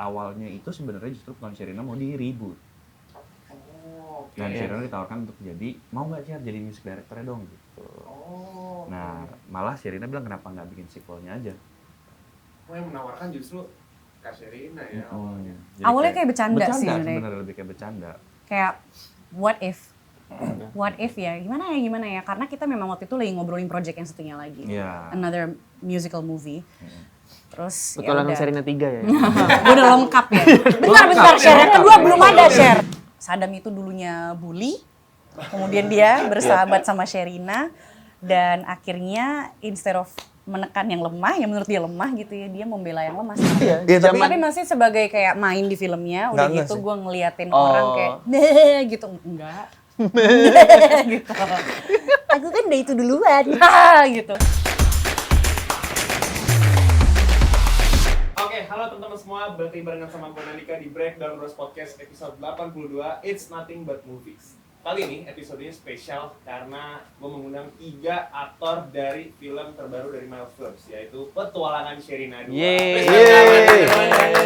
awalnya itu sebenarnya justru Petualangan Sherina mau di reboot. Dan Sherina ditawarkan untuk jadi, mau nggak Sher jadi music director-nya dong gitu. Nah, malah Sherina bilang kenapa nggak bikin sequel-nya aja. Yang menawarkan justru Kak Sherina ya awalnya. Awalnya kayak bercanda sih sebenarnya lebih kayak bercanda. Kayak what if ya, gimana ya, karena kita memang waktu itu lagi ngobrolin project yang satunya lagi. Another musical movie. Terus Petualangan Sherina 3 ya. Gue udah lengkap ya. Bentar, share yang kedua belum ada share. Sadam itu dulunya bully, kemudian dia bersahabat sama Sherina, dan akhirnya instead of menekan yang lemah, yang menurut dia lemah gitu ya, dia membela yang lemah. Tapi masih sebagai kayak main di filmnya, udah gitu gue ngeliatin orang kayak, gitu, enggak. Gitu. Aku kan udah itu duluan, gitu. Oke, halo teman-teman semua, berarti barengan sama gue Nandika di Breakdown Bros Podcast episode 82, It's Nothing But Movies. Kali ini episodenya spesial karena gue mengundang 3 aktor dari film terbaru dari Miles Films, yaitu Petualangan Sherina 2.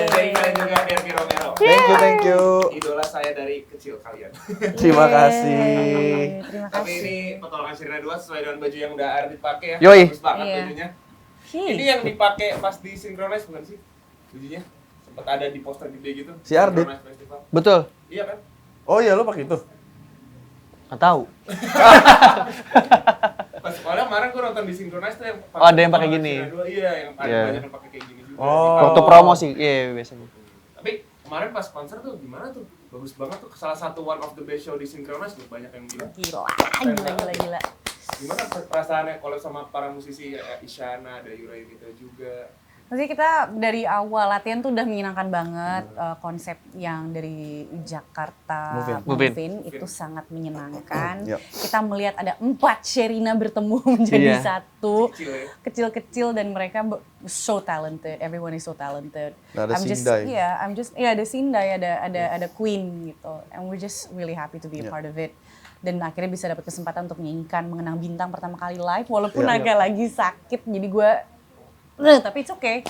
Sherina dan juga Derby Romero. Thank you. Idola saya dari kecil kalian. Terima kasih. Tapi ini Petualangan Sherina 2 sesuai dengan baju yang udah Ardit pakai ya. Yoi. Bagus banget bajunya. Ini yang dipakai pas di Synchronize bukan sih? Bajunya sempat ada di poster gede gitu. Si Ardit. Betul. Iya kan? Oh iya, lo pakai itu? Nggak tahu. Pas kemarin gue nonton di Synchronize tuh yang ada yang pakai gini. Iya, yang ada banyak yang pakai kayak gini juga. Waktu promo sih, biasanya. Tapi kemarin pas konser tuh gimana tuh? Bagus banget tuh, salah satu one of the best show di Synchronize tuh, banyak yang bilang. Gila. Gimana perasaannya kalau sama para musisi Isyana, ada Yura gitu juga? Maksudnya kita dari awal latihan tuh udah menyenangkan banget, konsep yang dari Jakarta Movin itu sangat menyenangkan. Kita melihat ada 4 Sherina bertemu menjadi satu, kecil-kecil dan mereka so talented, everyone is so talented. Nah, ada Sindai. Ada Sindai, ada Queen gitu, and we're just really happy to be a part of it. Dan akhirnya bisa dapat kesempatan untuk menyanyikan Mengenang Bintang pertama kali live, walaupun agak lagi sakit, jadi gue tapi it's okay.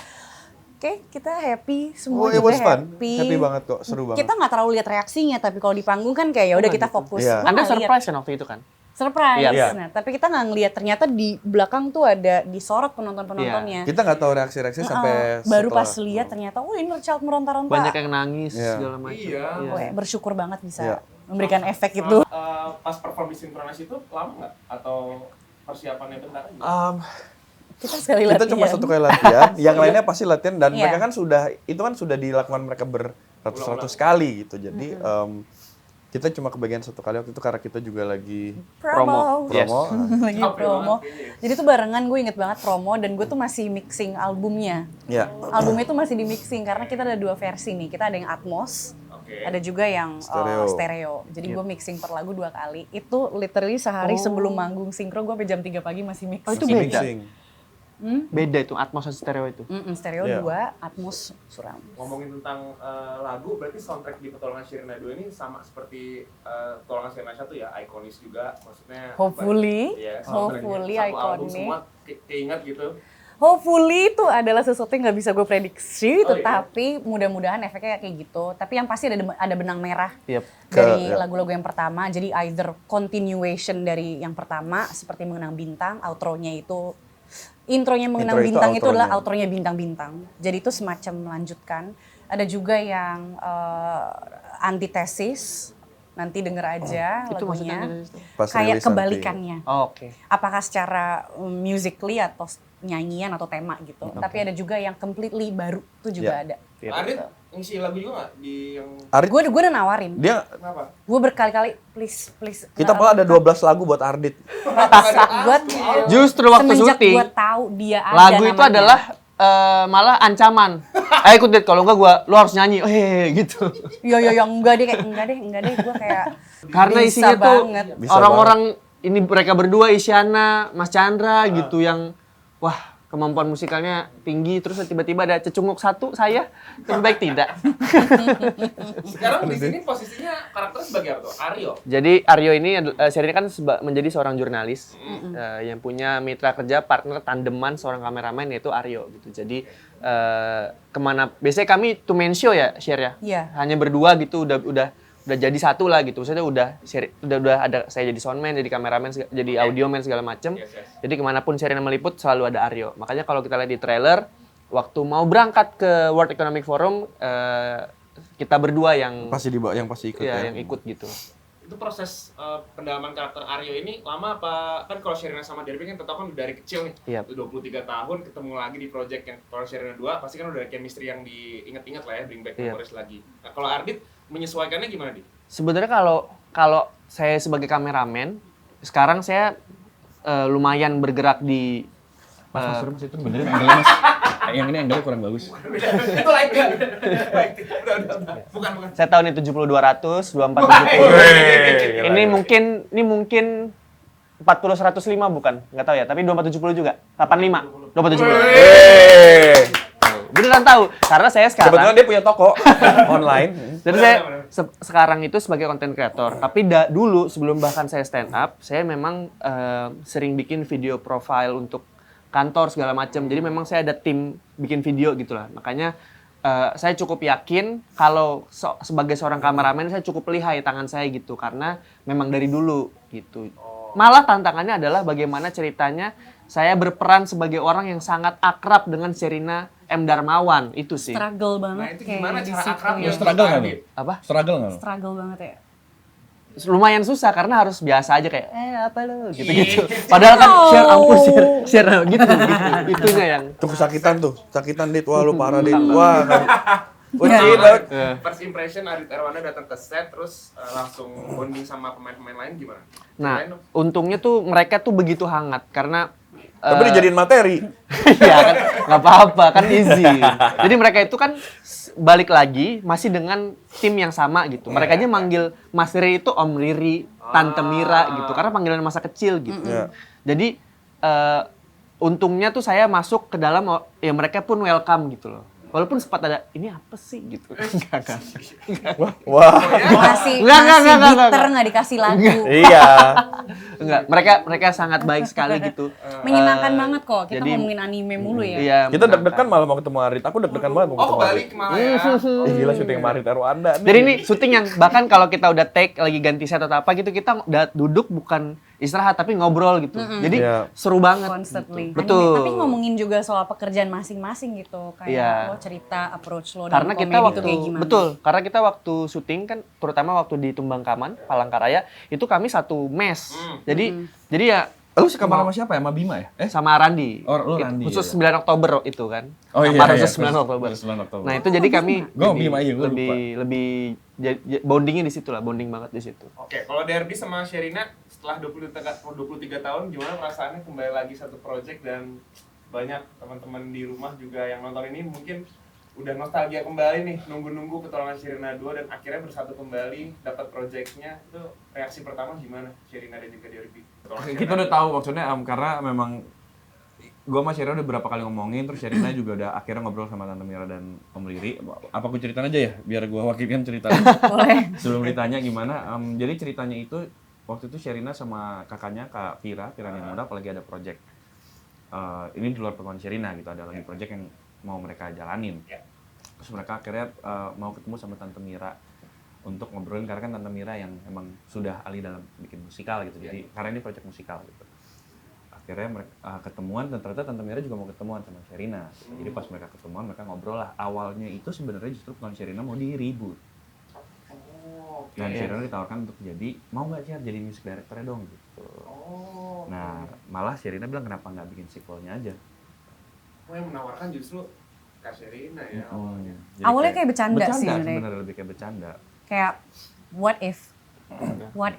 Oke, kita happy, semua juga happy. Happy banget kok, seru banget. Kita nggak terlalu lihat reaksinya, tapi kalau di panggung kan kayak ya udah kita fokus. Anda surprise kan waktu itu kan? Surprise. Nah, tapi kita nggak ngelihat ternyata di belakang tuh ada disorot penontonnya. Kita nggak tahu reaksi sampai baru pas lihat ternyata, ini child meronta-ronta. Banyak yang nangis segala macam. Iya. Bersyukur banget bisa memberikan efek itu. Pas perform di Synchronize itu lama nggak? Atau persiapannya bentar aja? Kita sekali latihan. Kita cuma satu kali latihan, yang lainnya pasti latihan dan mereka kan sudah dilakukan mereka beratus-ratus kali gitu. Jadi kita cuma kebagian satu kali waktu itu karena kita juga lagi promo. Lagi promo. Jadi tuh barengan, gue inget banget promo dan gue tuh masih mixing albumnya. Albumnya tuh masih di mixing karena kita ada 2 versi nih. Kita ada yang Atmos, ada juga yang stereo. Jadi gue mixing per lagu 2 kali. Itu literally sehari sebelum manggung sinkro, gue sampai jam 3 pagi masih mixing. Oh, itu beda? Beda itu, Atmos dan stereo itu? Stereo 2, Atmos surround. Ngomongin tentang lagu, berarti soundtrack di Petualangan Sherina 2 ini sama seperti Petualangan Sherina 1 ya, ikonis juga, maksudnya hopefully ikonik. Semua keinget gitu. Hopefully itu adalah sesuatu yang nggak bisa gue prediksi, tetapi mudah-mudahan efeknya kayak gitu. Tapi yang pasti ada benang merah dari lagu-lagu yang pertama. Jadi either continuation dari yang pertama seperti Mengenang Bintang, outronya itu intronya Mengenang Bintang itu adalah outronya Bintang-Bintang. Jadi itu semacam melanjutkan. Ada juga yang antitesis. Nanti denger aja lagunya. Kayak kebalikannya. Apakah secara musically atau nyanyian atau tema gitu. Tapi ada juga yang completely baru. Itu juga ada. Ardit ngisi lagu juga nggak di yang? Gue udah nawarin. Dia kenapa? Gue berkali-kali please. Kita malah ada 12 lagu buat Ardit. Justru waktu syuting. Gue tahu dia ada lagu itu adalah malah ancaman. Ikut deh, kalau enggak lu harus nyanyi. Gitu. Yo enggak deh gue kayak karena isinya tuh orang-orang ini mereka berdua, Isyana, Mas Chandra gitu yang wah kemampuan musikalnya tinggi, terus tiba-tiba ada cecunguk satu, saya lebih baik tidak. Sekarang di sini posisinya karakter sebagai apa tuh? Aryo. Jadi Aryo ini Sherina kan menjadi seorang jurnalis yang punya mitra kerja, partner tandeman seorang kameramen yaitu Aryo gitu. Jadi kemana biasanya kami two man show ya, Sher ya. Iya. Hanya berdua gitu udah jadi satu lah gitu. Maksudnya udah ada saya jadi soundman, jadi kameramen, jadi audioman segala macem. Yes. Jadi kemanapun Sherina meliput selalu ada Aryo. Makanya kalau kita lihat di trailer, waktu mau berangkat ke World Economic Forum, kita berdua yang Pasti ikut yang ikut gitu. Itu proses pendalaman karakter Aryo ini lama apa? Kan kalau Sherina sama Derby kan tetap kan dari kecil nih. Iya. 23 tahun ketemu lagi di project yang kalau Sherina 2 pasti kan udah ada chemistry yang diingat-ingat lah ya, bring back memories lagi. Nah, kalau Ardit menyesuaikannya gimana, Di? Sebenarnya kalau saya sebagai kameramen, sekarang saya lumayan bergerak di Mas itu benerin angle-nya Mas. Yang ini angle kurang bagus. Itu lain kan? Udah. Bukan. saya tahun ini 70-200, 24-70. Ini mungkin 40-105 bukan? Nggak tahu ya, tapi 24-70 juga. 85, 24-70. Beneran tahu, karena saya sekarang Kebetulan dia punya toko online. jadi saya sekarang itu sebagai content creator, tapi dulu sebelum bahkan saya stand up, saya memang sering bikin video profile untuk kantor segala macam. Jadi memang saya ada tim bikin video gitulah. Makanya saya cukup yakin kalau sebagai seorang kameramen saya cukup lihai tangan saya gitu karena memang dari dulu gitu. Malah tantangannya adalah bagaimana ceritanya saya berperan sebagai orang yang sangat akrab dengan Sherina M. Darmawan itu sih. Struggle Nah, banget itu kayak gimana di cara situ akrabnya? ya. Struggle nggak lu? Apa? Struggle nggak lu? Struggle banget ya. Lumayan susah karena harus biasa aja kayak apa lo gitu-gitu. Padahal kan share gitu itunya yang Tuh sakitan Dit, wah lu parah Dit, wah kan. Uci banget. First impression Ardit Erwana datang ke set terus langsung bonding sama pemain-pemain lain gimana? Nah, Ceritain dong. untungnya tuh mereka tuh begitu hangat karena Tapi dijadiin materi. Iya kan, nggak apa-apa kan easy. Jadi mereka itu kan balik lagi masih dengan tim yang sama gitu. Mereka aja manggil Mas Riri itu Om Riri, Tante Mira gitu, karena panggilan masa kecil gitu. Iya. Jadi untungnya tuh saya masuk ke dalam, ya mereka pun welcome gitu loh. Walaupun sempat ada, ini apa sih gitu. Enggak. Wah. Dikasih Enggak. gitar nggak dikasih lagu. Iya. Enggak, mereka sangat baik sekali gitu. Menyenangkan banget kok. Kita jadi- ngomongin anime mulu ya. Iya, Kita deg-degan malah mau ketemu Arit. Aku deg-degan banget mau Oh, ketemu Arit. balik malah ya. Gila syuting sama Arit Erwanda nih. Jadi ini syuting yang bahkan kalau kita udah take lagi ganti set atau apa gitu, kita udah duduk bukan istirahat tapi ngobrol gitu. Jadi Iya. seru banget. Constantly. Gitu. Betul. Tapi ngomongin juga soal pekerjaan masing-masing gitu. Kayak Iya. lo cerita approach lo Karena dalam kita komedi waktu tuh kayak gimana. betul, karena kita waktu syuting kan terutama waktu di Tumbangkaman, Palangkaraya, itu kami satu mes. Jadi ya Lu sekamar sama siapa ya? Sama Bima ya? sama Randi. Oh, lu Randi, Khusus iya. 9 Oktober itu kan. Oh iya, Kamar iya, khusus 9 khusus Oktober. 9 Oktober. Nah, itu jadi kami Gua ini Bima aja, gua lebih bondingnya di situ lah, bonding banget di situ. Oke, kalau Derby sama Sherina setelah 23 tahun gimana perasaannya kembali lagi satu project dan banyak teman-teman di rumah juga yang nonton ini mungkin udah nostalgia kembali nih, nunggu-nunggu petualangan Sherina 2 dan akhirnya bersatu kembali dapat projectnya. Itu reaksi pertama gimana Sherina dan juga Derby? Kita udah tahu maksudnya karena memang gue sama Sherina udah berapa kali ngomongin, terus Sherina juga udah akhirnya ngobrol sama Tante Mira dan Om Liri. Apa aku ceritain aja ya biar gue wakilkan ceritanya. Boleh. Sebelum ditanya gimana, jadi ceritanya itu waktu itu Sherina sama kakaknya Kak Vira yang muda apalagi ada project. Ini di luar pengetahuan Sherina gitu, ada lagi project yang mau mereka jalanin. Terus mereka akhirnya mau ketemu sama Tante Mira untuk ngobrolin karena kan Tante Mira yang emang sudah ahli dalam bikin musikal gitu. Jadi karena ini project musikal gitu. Akhirnya mereka ketemuan dan ternyata Tante Mira juga mau ketemuan sama Sherina. Jadi pas mereka ketemuan mereka ngobrol lah. Awalnya itu sebenarnya justru bukan Sherina mau di reboot. Dan Sherina ditawarkan untuk mau nggak sih jadi music director dong gitu. Nah malah Sherina bilang kenapa nggak bikin sequelnya aja. Oh, yang menawarkan justru Kak Sherina ya awalnya. Jadi Awalnya kayak bercanda sih sebenarnya. sebenarnya lebih kayak bercanda. Kayak what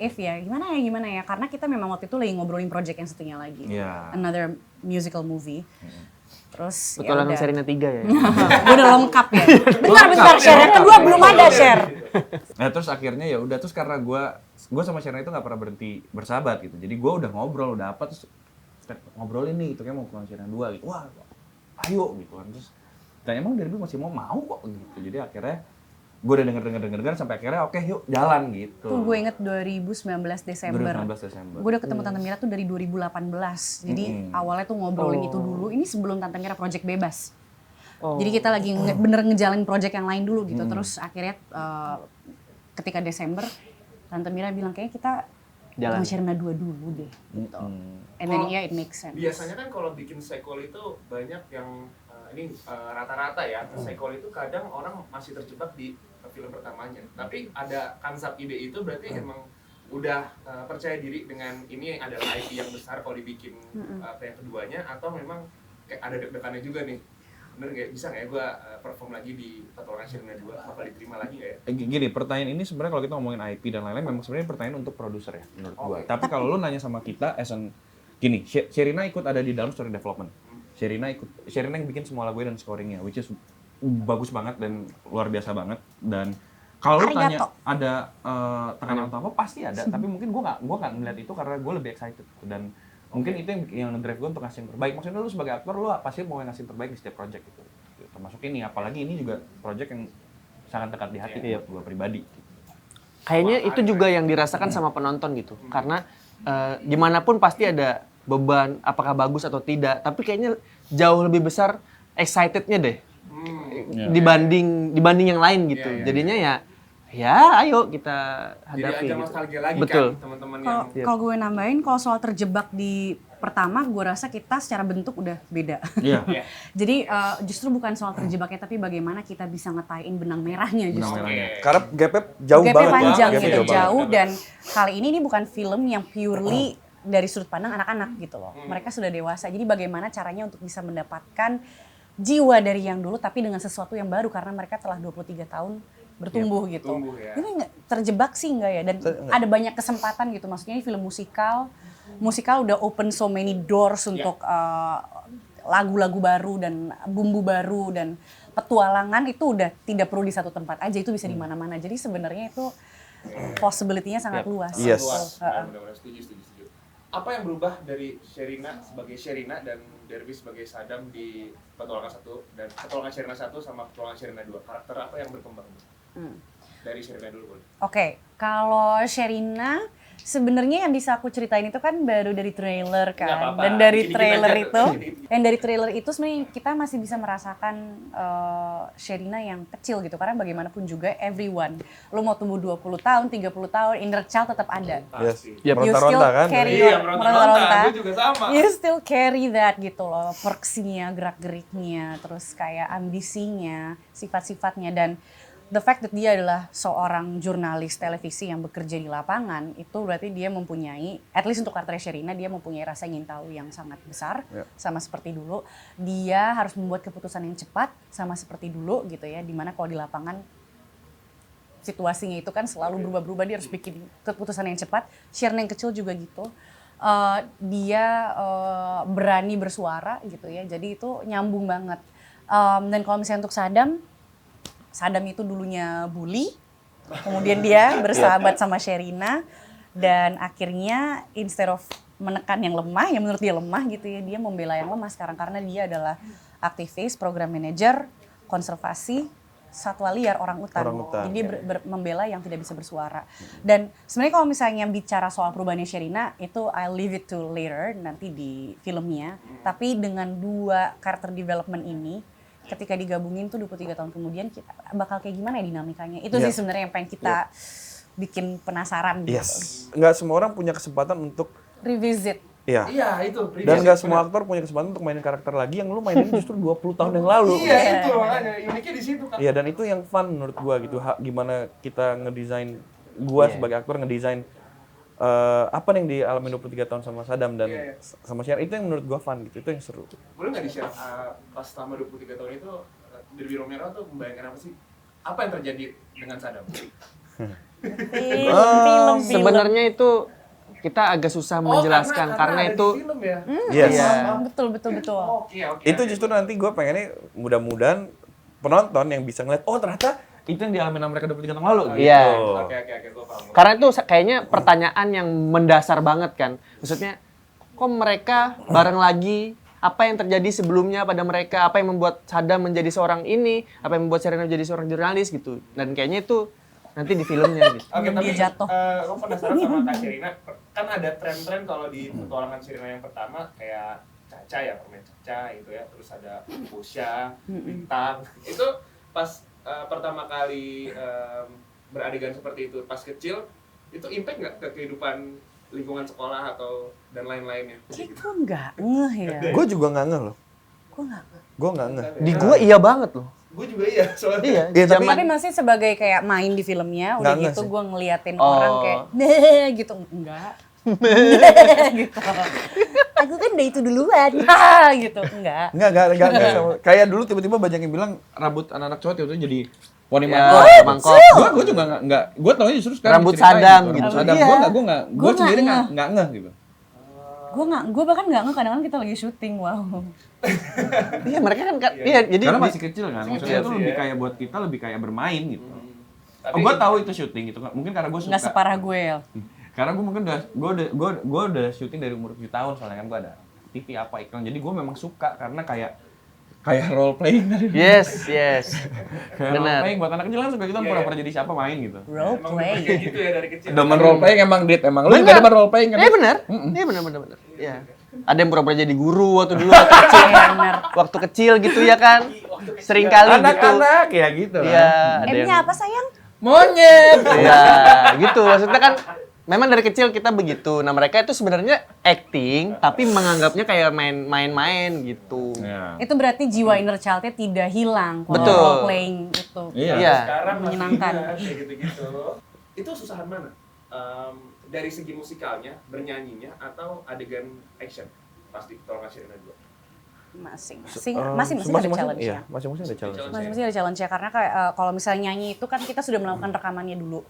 if ya gimana ya karena kita memang waktu itu lagi ngobrolin project yang satunya lagi. Iya. Another musical movie. Terus Petualangan ya udah. Sherina 3 ya. Gue udah lengkap ya. Bentar share yang kedua belum ada share. Nah terus akhirnya ya udah terus karena gue sama Sherina itu nggak pernah berhenti bersahabat gitu. Jadi gue udah ngobrol udah apa terus ngobrolin nih, itu kayak mau pulang Sherina 2 gitu. Wah, ayo gitu kan. Terus tanya emang dari dulu masih mau kok gitu. Jadi akhirnya gue udah denger sampai akhirnya oke yuk jalan gitu. Tuh gue inget 2019 Desember. 2019 Desember. Gue udah ketemu Tante Mira tuh dari 2018. Jadi awalnya tuh ngobrolin itu dulu. Ini sebelum Tante Mira project bebas. Jadi kita lagi bener ngejalanin project yang lain dulu gitu. Terus akhirnya ketika Desember Tante Mira bilang kayaknya kita Jalan. Sherina 2 dulu deh gitu. And then yeah, it makes sense. Biasanya kan kalau bikin sequel itu banyak yang ini rata-rata ya, sequel itu kadang orang masih terjebak di film pertamanya. Tapi ada konsep ide itu berarti emang udah percaya diri dengan ini adalah IP yang besar kalau dibikin yang keduanya, atau memang kayak ada deg-degannya juga nih. Bener nggak, bisa nggak ya gue perform lagi di Petualangan Sherina 2, bakal diterima lagi nggak ya? Gini, pertanyaan ini sebenarnya kalau kita ngomongin IP dan lain-lain memang sebenarnya pertanyaan untuk produser ya menurut gua. Tapi kalau lu nanya sama kita gini, Sherina ikut ada di dalam story development. Sherina yang bikin semua lagunya dan scoringnya, which is bagus banget dan luar biasa banget. Dan kalau lu tanya ada tekanan atau apa, pasti ada. Tapi mungkin gua nggak melihat itu karena gua lebih excited dan mungkin itu yang drive gue untuk ngasih yang terbaik. Maksudnya lu sebagai aktor, lu pasti mau ngasih yang terbaik di setiap project gitu. Termasuk ini, apalagi ini juga project yang sangat dekat di hati buat gue pribadi. Kayaknya itu juga yang dirasakan sama penonton gitu. Karena gimana pun pasti ada beban, apakah bagus atau tidak. Tapi kayaknya jauh lebih besar excitednya deh. Dibanding yang lain gitu. Jadinya ya ayo kita hadapi. Jadi ajang gitu. nostalgia lagi Betul. kan teman-teman yang Kalau gue nambahin, kalau soal terjebak di pertama, gue rasa kita secara bentuk udah beda. Iya. Jadi justru bukan soal terjebaknya, tapi bagaimana kita bisa ngetain benang merahnya justru. Karena gapnya jauh Gapnya banget. panjang Gapnya gitu, jauh. banget. Dan kali ini bukan film yang purely dari sudut pandang anak-anak gitu loh. Mereka sudah dewasa, jadi bagaimana caranya untuk bisa mendapatkan jiwa dari yang dulu, tapi dengan sesuatu yang baru, karena mereka telah 23 tahun bertumbuh gitu. tumbuh ya. Ini nggak terjebak sih enggak ya? Dan ada banyak kesempatan gitu. Maksudnya ini film musikal udah open so many doors untuk lagu-lagu baru dan bumbu baru dan petualangan itu udah tidak perlu di satu tempat aja, itu bisa di mana-mana. Jadi sebenarnya itu possibility-nya sangat luas. Yes. Benar-benar setuju. Apa yang berubah dari Sherina sebagai Sherina dan Derby sebagai Sadam di Petualangan 1 dan Petualangan Sherina 1 sama Petualangan Sherina 2? Karakter apa yang berkembang? Dari Sherina dulu boleh. Oke, kalau Sherina sebenarnya yang bisa aku ceritain itu kan baru dari trailer kan. Nggak apa-apa. Dan dari Dikit-dikit trailer aja. itu, yang dari trailer itu sebenarnya kita masih bisa merasakan Sherina yang kecil gitu. Karena bagaimanapun juga everyone, lu mau tumbuh 20 tahun, 30 tahun, inner child tetap ada. Yes. Yep. You still Meronta-ronta kan. carry Iya, your meronta-ronta. Gue juga sama. You still carry that gitu loh, perksinya, gerak-geriknya, terus kayak ambisinya, sifat-sifatnya, dan the fact that dia adalah seorang jurnalis televisi yang bekerja di lapangan, itu berarti dia mempunyai, at least untuk karakter Sherina, dia mempunyai rasa ingin tahu yang sangat besar, sama seperti dulu. Dia harus membuat keputusan yang cepat, sama seperti dulu gitu ya, dimana kalau di lapangan situasinya itu kan selalu berubah-berubah, dia harus bikin keputusan yang cepat. Sherina yang kecil juga gitu. Dia berani bersuara gitu ya, jadi itu nyambung banget. Dan kalau misalnya untuk Sadam itu dulunya bully, kemudian dia bersahabat sama Sherina, dan akhirnya instead of menekan yang lemah, yang menurut dia lemah gitu ya, dia membela yang lemah sekarang karena dia adalah aktivis, program manager, konservasi satwa liar orang utan. Jadi dia membela yang tidak bisa bersuara. Dan sebenarnya kalau misalnya bicara soal perubahannya Sherina, itu I'll leave it to later nanti di filmnya. Tapi dengan dua karakter development ini, ketika digabungin tuh 23 tahun kemudian kita bakal kayak gimana ya dinamikanya. Itu sih sebenarnya yang pengen kita bikin penasaran gitu. Yes. Nggak semua orang punya kesempatan untuk revisit. Iya. Iya, itu. Dan nggak semua aktor punya kesempatan untuk mainin karakter lagi yang lu mainin justru 20 tahun yang lalu. Iya, itu makanya uniknya di situ kan. Iya, dan itu yang fun menurut gua gitu. Gimana kita ngedesain, gua sebagai aktor ngedesain apa yang dialami 23 tahun sama Sadam dan sama Sher, itu yang menurut gua fun gitu, itu yang seru. Boleh nggak di-share pas selama 23 tahun itu Derby Romero tuh membayangkan apa sih? Apa yang terjadi dengan Sadam? Film. Sebenarnya itu kita agak susah menjelaskan karena ada itu di film ya? Yes. Betul. Oke. Itu justru nanti gua pengennya mudah-mudahan penonton yang bisa ngeliat, oh ternyata Itu yang dialami sama mereka 23 tahun lalu. Iya. Oke, gue paham. Karena itu kayaknya pertanyaan yang mendasar banget kan. Maksudnya kok mereka bareng lagi, apa yang terjadi sebelumnya pada mereka, apa yang membuat Sadam menjadi seorang ini, apa yang membuat Sherina menjadi seorang jurnalis gitu. Dan kayaknya itu nanti di filmnya gitu. Oke, tapi Dia jatuh. gue penasaran sama Kak Sherina. Kan ada tren-tren kalau di petualangan Sherina yang pertama kayak Caca ya, permain Caca gitu ya. Terus ada Pusha, Bintang. Itu pas pertama kali beradegan seperti itu, pas kecil, itu impact nggak ke kehidupan lingkungan sekolah atau dan lain-lainnya? Kayak gue nggak ngeh ya. Gue juga nggak ngeh loh. Gue nggak ngeh. Gue nggak ngeh. Di gua iya banget loh. Gue juga iya, soalnya. Iya, Iya, zaman Tapi masih sebagai kayak main di filmnya, udah Nggak ngeh gitu sih. gue ngeliatin Oh. orang kayak nah gitu, enggak. Nah, gitu. Aku kan udah itu duluan, gitu, enggak. Enggak sama. Kayak dulu tiba-tiba banyak yang bilang rambut anak-anak cowok itu jadi poni Ya, mangkok. mangkok. Gue juga enggak. Gue taunya justru sekarang Rambut diceritain Sadam gitu, gitu. Rambut Sadam. Iya. Gue Gua sendiri nggak enggak ngeh gitu. Gue bahkan nggak ngeh, kadang-kadang kita lagi syuting, wow. Iya, mereka kan iya jadi Karena masih kecil kan, Masih maksudnya kecil itu sih, lebih ya. kayak buat kita lebih kayak bermain gitu. Tapi Gue tahu itu syuting gitu, mungkin karena gue suka. Nggak separah gue ya. Karena gue mungkin gue udah syuting dari umur 7 tahun soalnya kan gue ada TV apa iklan, jadi gue memang suka karena kayak role playing tadi. yes. Kayak role Benar. playing buat anak kecil kan suka gitu, Iya, pura-pura jadi siapa main gitu. Role emang play. kayak gitu ya dari kecil. Demen role playing emang Dit, emang lu juga Benar. demen role playing kan? Iya benar. Iya benar. Iya. Ada yang pura-pura jadi guru waktu dulu waktu kecil. Iya, benar. Waktu kecil gitu ya kan. Sering kali gitu. Anak-anak ya gitu kan. Iya, ada M-nya yang apa sayang? Monyet. Iya, gitu. Maksudnya kan memang dari kecil kita begitu. Nah, mereka itu sebenarnya acting tapi menganggapnya kayak main-main gitu. Iya. Itu berarti jiwa inner child-nya tidak hilang kalau Betul. role playing itu. Iya. Iya. Sekarang masih Menyenangkan. iya, kayak gitu-gitu. Itu susahan mana? Dari segi musikalnya, bernyanyinya, atau adegan action? Pasti tolong kasih Sherina dua. Masing-masing ada challenge-nya. Iya, masing-masing ada challenge. Masing-masing ada challenge-nya karena kayak kalau misalnya nyanyi itu kan kita sudah melakukan rekamannya dulu.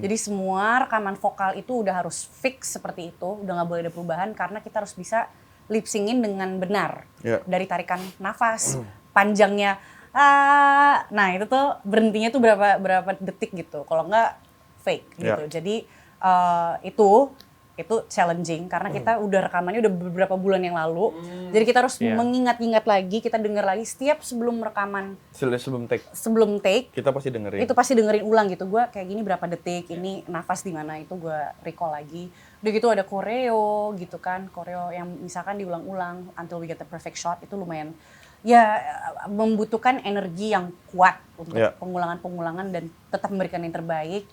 Jadi semua rekaman vokal itu udah harus fix seperti itu, udah nggak boleh ada perubahan karena kita harus bisa lip syncin dengan benar. Iya. Dari tarikan nafas, panjangnya nah itu tuh berhentinya tuh berapa detik gitu. Kalau nggak fake gitu. Iya. Jadi itu challenging karena kita udah rekamannya udah beberapa bulan yang lalu. Jadi kita harus Iya. mengingat-ingat lagi, kita dengar lagi setiap sebelum rekaman, Sebelum take, take kita pasti dengerin. itu pasti dengerin ulang gitu. Gue kayak gini berapa detik, ini nafas di mana itu gue recall lagi. Udah gitu ada koreo gitu kan, koreo yang misalkan diulang-ulang until we get the perfect shot itu lumayan ya membutuhkan energi yang kuat untuk Iya. pengulangan-pengulangan dan tetap memberikan yang terbaik.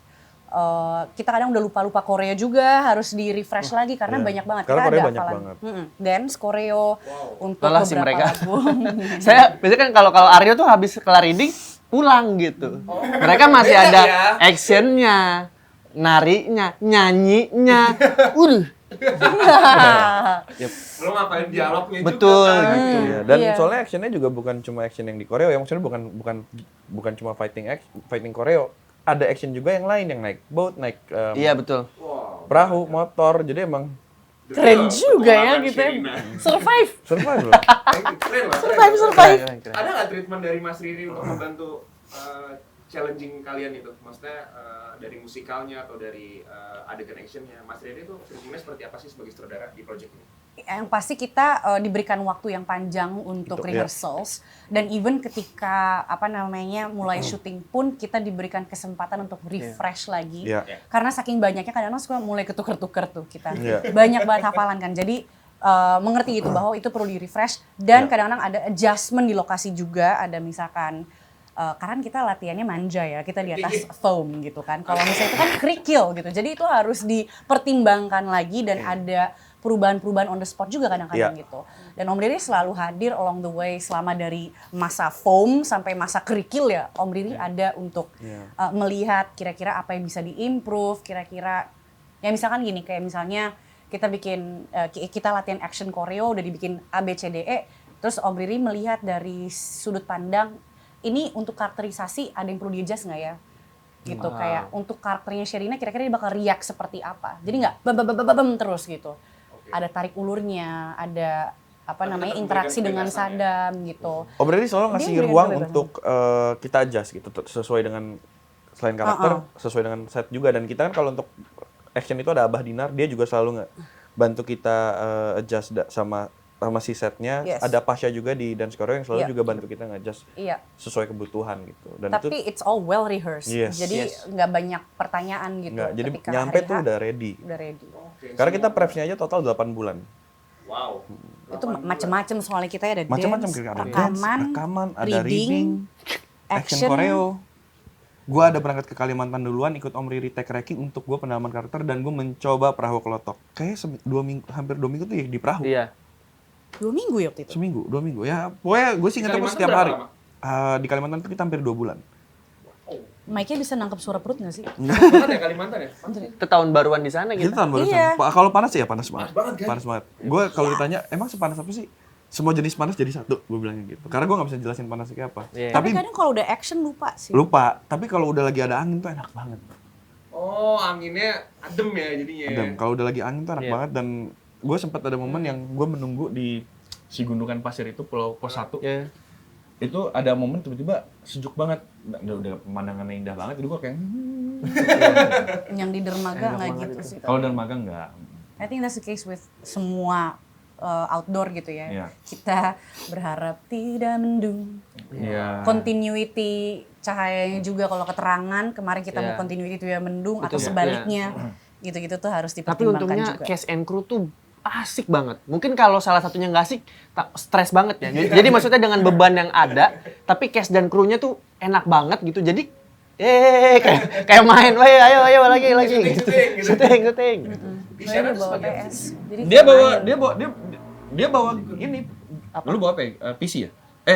Kita kadang udah lupa-lupa koreo juga, harus di-refresh lagi karena iya. banyak banget. Karena Kita koreo ada banyak hafalan. banget. Dance, koreo untuk Lelah sih beberapa mereka. lagu. Saya biasanya kan kalau Aryo tuh habis kelar reading pulang gitu. Mereka masih Beda ada ya. actionnya, narinya, nyanyinya. Belum ngapain dialognya Betul, juga kan. gitu. Iya, dan Iya. soalnya actionnya juga bukan cuma action yang di koreo, yang maksudnya bukan cuma fighting koreo, ada action juga yang lain yang naik boat, naik Iya betul. Wow. perahu, motor, jadi emang Keren juga ya Petualangan gitu ya. Sherina. Survive. survive loh. Keren lah. Survive, keren. survive. Keren. Ada nggak treatment dari Mas Riri untuk membantu challenging kalian itu? Maksudnya dari musikalnya atau dari adegan actionnya, Mas Riri itu treatmentnya seperti apa sih sebagai sutradara di project ini? Yang pasti kita diberikan waktu yang panjang untuk Untuk, rehearsals dan even ketika mulai syuting pun kita diberikan kesempatan untuk refresh lagi. Iya. Karena saking banyaknya kadang-kadang suka mulai ketuker-tuker tuh kita. Iya. Banyak banget hafalan kan. Jadi mengerti itu bahwa itu perlu di-refresh dan Iya. kadang-kadang ada adjustment di lokasi juga, ada misalkan karena kita latihannya manja ya, kita di atas foam gitu kan. Kalau misalnya itu kan kerikil gitu. Jadi itu harus dipertimbangkan lagi dan ada perubahan-perubahan on the spot juga kadang-kadang Iya. gitu. Dan Om Riri selalu hadir along the way selama dari masa foam sampai masa kerikil ya. Om Riri ada untuk melihat kira-kira apa yang bisa diimprove, kira-kira ya misalkan gini, kayak misalnya kita bikin kita latihan action choreo udah dibikin A B C D E, terus Om Riri melihat dari sudut pandang ini untuk karakterisasi ada yang perlu di-adjust nggak ya? Gitu kayak untuk karakternya Sherina kira-kira dia bakal react seperti apa. Jadi nggak bam terus gitu. Ada tarik ulurnya, ada interaksi dengan Sadam gitu. Om Riri selalu Dia ngasih memberikan ruang kebebasan. untuk kita adjust gitu, sesuai dengan selain karakter, sesuai dengan set juga. Dan kita kan kalau untuk action itu ada Abah Dinar, dia juga selalu bantu kita adjust sama si setnya. Yes. Ada Pasha juga di dance choreo yang selalu Iya. juga bantu kita nge-adjust Iya. sesuai kebutuhan gitu. Dan Tapi itu it's all well rehearsed. Yes. Jadi nggak banyak pertanyaan gitu. nggak, jadi ketika nyampe hari tuh H, udah ready. udah ready. Karena kita prepsnya aja total 8 bulan. Wow. Itu macam-macam soalnya kita ada Macam-macam dance, kita ada rekaman, ada reading, action choreo. Gue ada berangkat ke Kalimantan duluan, ikut Om Riri take Reki untuk gue pendalaman karakter dan gue mencoba perahu kelotok. Kayaknya 2 minggu, hampir 2 minggu tuh ya di perahu. Iya. 2 minggu ya waktu itu. Seminggu, 2 minggu. Ya, pokoknya gue sih ingatnya Kalimantan setiap berapa hari. lama? Di Kalimantan tuh kita hampir 2 bulan. Mike-nya bisa nangkep suara perut nggak sih? Banget ya Kalimantan ya? Itu tahun baruan di sana Kita gitu. tahun baru Iya. Kalau panas ya panas banget. banget, kan? Panas banget. Gue kalau ditanya, emang sepanas apa sih? Semua jenis panas jadi satu, gue bilangnya gitu. Karena gue nggak bisa jelasin panasnya kayak apa. Iya. Tapi Tapi kadang kalau udah action lupa sih. lupa. Tapi kalau udah lagi ada angin tuh enak banget. Oh, anginnya adem ya jadinya. Adem. Kalau udah lagi angin tuh enak Iya. banget dan gue sempat ada momen yang gue menunggu di Si gundukan pasir itu pulau pos 1. Iya. Itu ada momen tiba-tiba sejuk banget. Udah pemandangannya indah banget. Jadi gue kayak Yang di dermaga nggak gitu sih. kalau dermaga enggak. I think that's the case with semua outdoor gitu ya. Iya. Kita berharap tidak mendung. Iya. Continuity cahayanya juga kalau keterangan kemarin kita mau Iya. continuity itu ya mendung atau Betul. sebaliknya. Gitu-gitu tuh harus Tapi dipertimbangkan untungnya juga. cast and crew tuh asik banget. Mungkin kalau salah satunya nggak asik, stres banget ya. Jadi maksudnya dengan beban yang ada, tapi cast dan krunya tuh enak banget gitu. Jadi kayak main, ayo lagi gitu. Syuting. Bisa Dia kan bawa sebagai PS. Jadi Dia bawa main. dia bawa ini. Lu bawa apa? PC ya?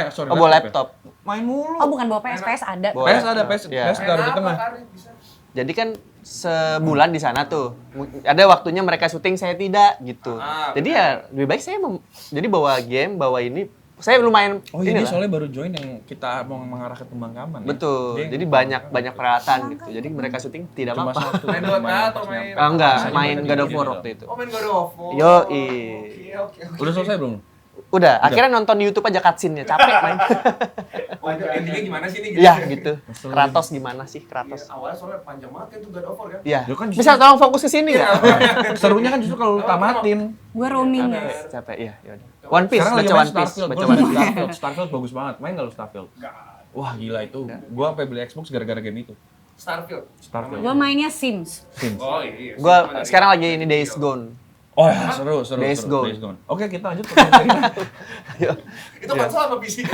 Sorry. Oh, bawa ya? laptop. Main mulu. Oh bukan bawa PS, PS ada. Bawa PS ada, PS Iya. taruh di tengah. Jadi kan sebulan di sana tuh. Ada waktunya mereka syuting, saya tidak gitu. Jadi ya lebih baik saya jadi bawa game, bawa ini. Saya lumayan Oh ini ini lah. soalnya baru join yang kita mau mengarah ke Tembangkaman. Betul. Ya? Dia Jadi yang- banyak peralatan gitu. Jadi mereka syuting tidak Cuma apa-apa. satu. Main Dota atau main? Enggak, Biasanya main mereka God of di War dalam. waktu itu. Oh, main God of War. Yoi. Oke. Udah selesai belum? Udah, akhirnya nonton di YouTube aja cutscene-nya. Capek main. Oh, intinya gimana sih nih? Iya gitu. Kratos gimana sih Kratos? Awalnya soalnya panjang banget kan tuh God of War kan? Iya. Ya kan Bisa tolong fokus ke sini ya? Serunya kan justru kalau lu tamatin. Gue roaming ya. Capek ya, yaudah. One Piece, Sekarang lagi baca main One Piece, Starfield. baca Gua One main Piece. Starfield. Starfield bagus banget. Main nggak lu Starfield? Wah gila itu. Gua sampai beli Xbox gara-gara game itu. Starfield. Starfield. Gue mainnya Sims. Sims. Oh iya. Gua sekarang lagi ini Days Gone. Oh ya, seru. Days Gone. Days Gone. Oke, kita lanjut ke Serina. Itu konsol apa PC?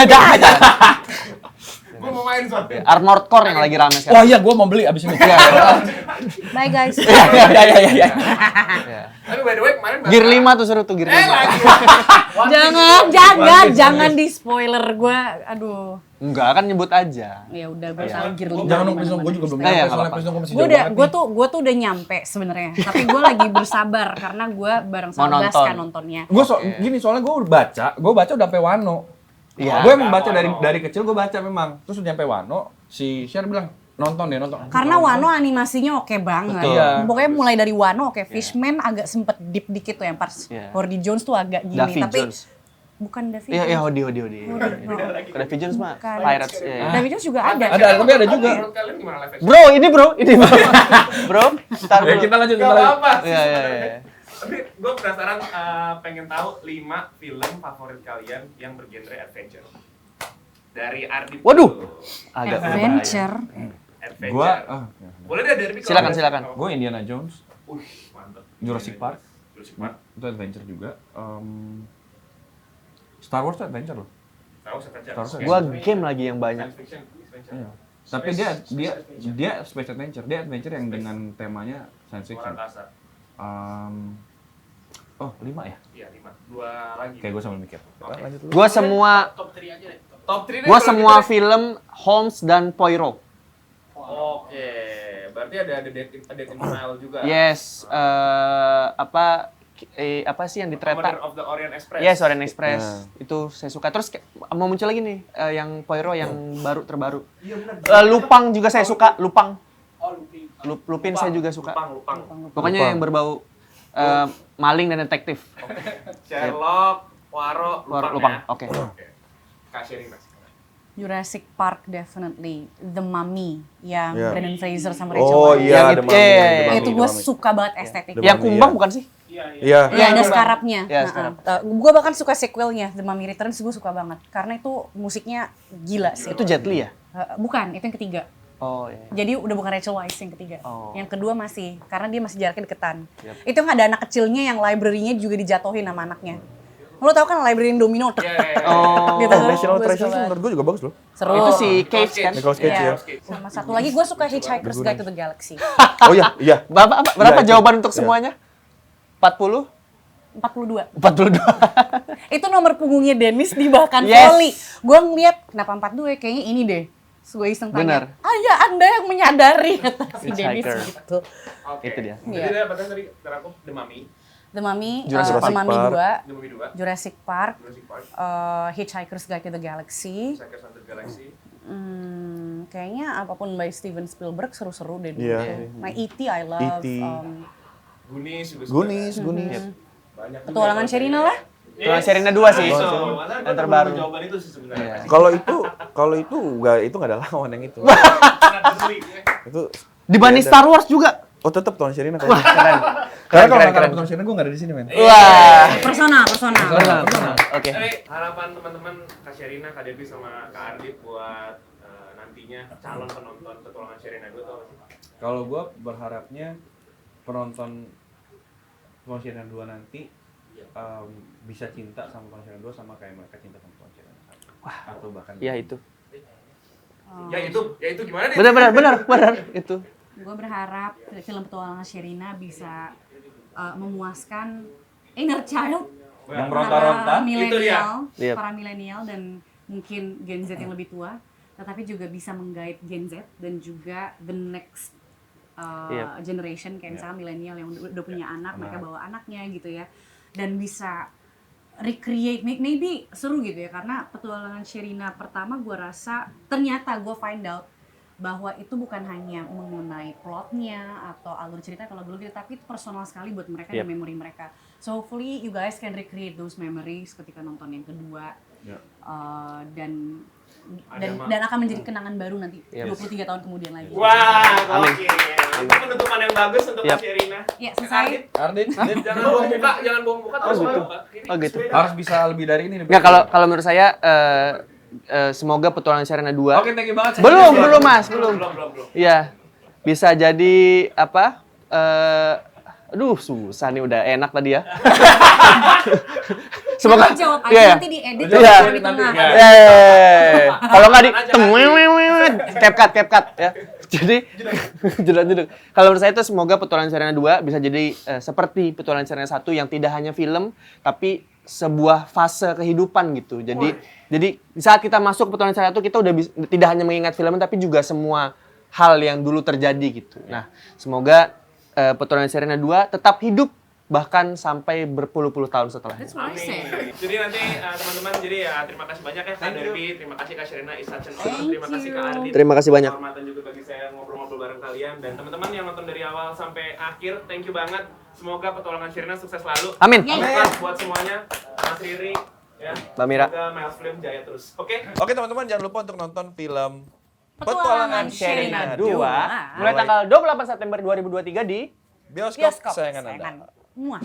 Gue mau main soalnya. Armored Core yang lagi rame Wah sekarang. iya, gua mau beli abis ini. Bye guys. Iya. Ya. Tapi by the way kemarin Gear 5 tuh seru tuh Gear 5. lagi. jangan di spoiler gue. Aduh. Enggak, kan nyebut aja. Ya udah gue tahu gear lima Jangan dong, di please dong. Gua juga belum Nah, ya, nyampe nggak soalnya apa-apa. please dong, gua masih jauh banget nih. Gue tuh udah nyampe sebenarnya, tapi gue lagi bersabar karena gue bareng Mau sama Bas nonton. kan nontonnya. Gini soalnya gue baca udah sampai Wano. Iya. Gue emang baca dari kecil gue baca memang. Terus udah sampai Wano, si Sher bilang nonton. Karena Wano animasinya oke banget. Betul. Iya. Pokoknya mulai dari Wano oke. Fishman agak sempet deep dikit tuh yang pas Iya. Hordy Jones tuh agak gini. Davy tapi Jones. bukan Davy Iya, iya, Jones. Hodi. Kalau Davy Jones mah Bukan. Pirates. Iya, iya. Davy Jones juga ada. Ada, tapi ada juga. Menurut kalian gimana live action? Bro, ini bro. Bro, ntar Ya dulu. kita lanjut. Gak apa-apa sih Iya, iya, sebenarnya. iya. Tapi gue penasaran pengen tahu 5 film favorit kalian yang bergenre adventure. Dari Ardi. Waduh. dulu. Agak Adventure. Adventure. Gua Boleh deh dari Silakan. gue Indiana Jones, Mantap. Jurassic Park. Jurassic Park. Itu adventure juga. Star Wars itu adventure loh. Tahu adventure. Star Wars Gua game lagi yang banyak. Science fiction. Adventure. Iya. Tapi dia space adventure. Dia adventure yang dengan temanya science Luar fiction. angkasa. Oh 5 ya? Iya, 5. 2 lagi. Kayak gue sambil mikir. Oke. Lanjut dulu. Gua semua Top 3 aja deh. Top 3 deh. Gua kalau semua gitu deh. film Holmes dan Poirot. Oke. Berarti ada Death in Nile juga. Yes, apa sih yang di Commander Treta? of the Orient Express. Yes, Orient Express. Nah. Itu saya suka. Terus mau muncul lagi nih yang Poirot yang terbaru. Iya benar. Lupang juga saya suka, Lupang. Oh, Lupin. Lupin saya juga suka. Lupang. Pokoknya Lupang. yang berbau maling dan detektif. Sherlock, Poirot, Lupang. ya. Oke. Kak Sherina. Jurassic Park definitely. The Mummy yang Iya. Brendan Fraser sama Oh Rachel Weisz. iya, Yang The itu- Mummy, iya, The iya, Mummy, Itu The gue Mummy. suka banget estetik. The Yang Mummy, kumbang iya. bukan sih? Iya. Ya, ada skarapnya. Ya, skarap. Gue bahkan suka sequelnya, The Mummy Returns, gue suka banget. Karena itu musiknya gila sih. Itu Jet Li ya? Bukan, itu yang ketiga. Oh iya. Jadi udah bukan Rachel Weisz yang ketiga. Oh. Yang kedua masih, karena dia masih jaraknya deketan. Itu yang ada anak kecilnya yang library-nya juga dijatuhin sama anaknya. Lo tau kan library Domino? Oh. Gitu. National Gua Treasure suka tuh menurut gue juga bagus loh. Seru. Itu si Cage kan? Nicolas Cage Iya. ya. Sama satu lagi gue suka Hitchhiker's Guide to the Galaxy. Oh iya. Berapa Iya, jawaban untuk iya. semuanya? 40? 42. 42. Itu nomor punggungnya Dennis di Bahkan Yes. Volley. Gue ngeliat, kenapa 42 ya? Kayaknya ini deh. Terus gue iseng Benar. tanya, ya Anda yang menyadari, kata si Dennis Hitchhiker. gitu. Itu dia. Jadi dia apa tadi terakhir The Mummy, The Mummy, Jurassic The Park. Mummy 2, The Mummy 2, Jurassic Park, Jurassic Park, Hitchhiker's Guide to the Galaxy. Hitchhiker's Guide to the Galaxy. Kayaknya apapun by Steven Spielberg seru-seru deh dulu. Iya. Nah, E.T. I love. E.T.. Goonies juga suka. Goonies. Banyak juga Petualangan ya. Sherina lah. Petualangan Sherina 2 sih. Itu, Yang terbaru. Jawaban itu sih sebenarnya. Kalau itu nggak ada lawan yang itu. Sangat peduli, ya. Itu Dibanding beda. Star Wars juga. Oh tetap Tuan Sherina kalau Wah, keren. Karena kalau Keren, nggak keren. ada Tuan Sherina gue nggak ada di sini men. Wah. Personal. Oke. Tapi harapan teman-teman Kak Sherina, Kak Devi sama Kak Ardit buat nantinya calon penonton Petualangan Sherina 2 tuh apa sih? Kalau gue berharapnya penonton Tuan Sherina 2 nanti bisa cinta sama Tuan Sherina 2 sama kayak mereka cinta sama Tuan Sherina 1. Atau bahkan Ya itu. Ya itu gimana nih? Benar itu. Gue berharap film Petualangan Sherina bisa memuaskan inner child yang para ronta-ronta. milenial, Iya. para milenial dan mungkin Gen Z yang lebih tua, tetapi juga bisa menggait Gen Z dan juga the next Iya. generation kayak misalnya milenial yang udah punya anak, mereka bawa anaknya gitu ya, dan bisa recreate, maybe seru gitu ya, karena Petualangan Sherina pertama gue rasa ternyata gue find out bahwa itu bukan hanya mengenai plotnya atau alur cerita kalau dulu gitu, tapi itu personal sekali buat mereka dan memori mereka. So hopefully you guys can recreate those memories ketika nonton yang kedua. Dan akan menjadi kenangan baru nanti 23 tahun kemudian lagi. Wah, Amin. oke. Itu penutupan yang bagus untuk Kak Sherina. Ya, selesai. Ardit, jangan buang buka terus buka. Oh gitu. Harus bisa lebih dari ini. Nggak, kalau menurut saya semoga Petualangan Sherina 2. Oke, thank you banget. Belum Mas, belum. Belum. Iya. Bisa jadi apa? Aduh, susah nih, udah enak tadi ya. Semoga Nanti jawab aja, iya. nanti diedit Iya. di tengah. Kalau nggak di CapCut ya. Jadi jeduk. Kalau menurut saya itu semoga Petualangan Sherina 2 bisa jadi seperti Petualangan Sherina 1 yang tidak hanya film tapi sebuah fase kehidupan gitu. Jadi saat kita masuk Petualangan Sherina 1 kita udah tidak hanya mengingat film tapi juga semua hal yang dulu terjadi gitu. Nah, semoga Petualangan Sherina 2 tetap hidup bahkan sampai berpuluh-puluh tahun setelah itu. That's what I say. Jadi nanti teman-teman, terima kasih banyak ya Kak Devi, terima kasih Kak Sherina, is such an honor. Terima kasih Kak Ardit. Terima kasih banyak. Kehormatan juga bagi saya ngobrol-ngobrol bareng kalian, dan teman-teman yang nonton dari awal sampai akhir, thank you banget. Semoga Petualangan Sherina sukses selalu. Amin. Sukses buat semuanya, Mas Riri, ya. Mbak Mira. Semoga Miles Film jaya terus. Oke. Oke teman-teman jangan lupa untuk nonton film Petualangan Sherina 2 mulai tanggal 28 September 2023 di bioskop Bioskop kesayangan Anda. kesayangan. Muah.